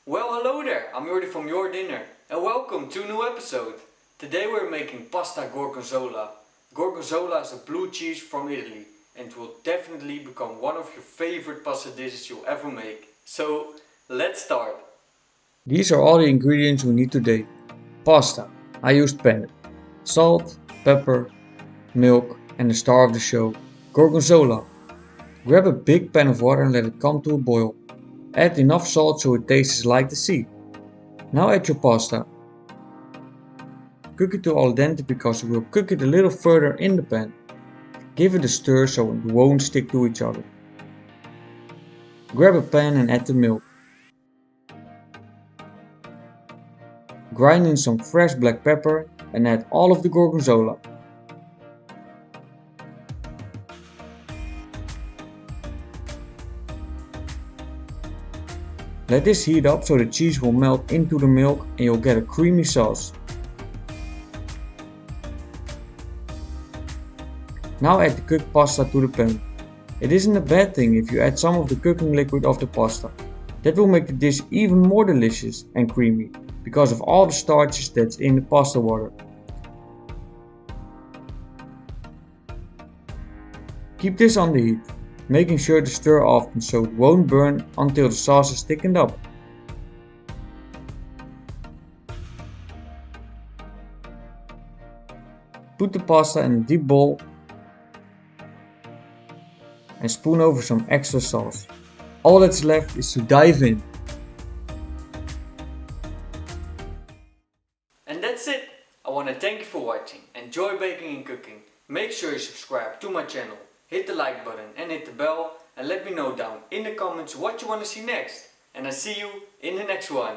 Well, hello there, I'm Jordi from JorDinner and welcome to a new episode. Today we're making Pasta Gorgonzola. Gorgonzola is a blue cheese from Italy and will definitely become one of your favorite pasta dishes you'll ever make. So, let's start. These are all the ingredients we need today. Pasta. I used penne. Salt, pepper, milk and the star of the show, Gorgonzola. Grab a big pan of water and let it come to a boil. Add enough salt so it tastes like the sea. Now add your pasta. Cook it to al dente because we will cook it a little further in the pan. Give it a stir so it won't stick to each other. Grab a pan and add the milk. Grind in some fresh black pepper and add all of the Gorgonzola. Let this heat up so the cheese will melt into the milk and you'll get a creamy sauce. Now add the cooked pasta to the pan. It isn't a bad thing if you add some of the cooking liquid of the pasta. That will make the dish even more delicious and creamy because of all the starches that's in the pasta water. Keep this on the heat, making sure to stir often so it won't burn until the sauce is thickened up. Put the pasta in a deep bowl and spoon over some extra sauce. All that's left is to dive in. And that's it. I want to thank you for watching. Enjoy baking and cooking. Make sure you subscribe to my channel. Hit the like button and hit the bell and let me know down in the comments what you want to see next. And I see you in the next one.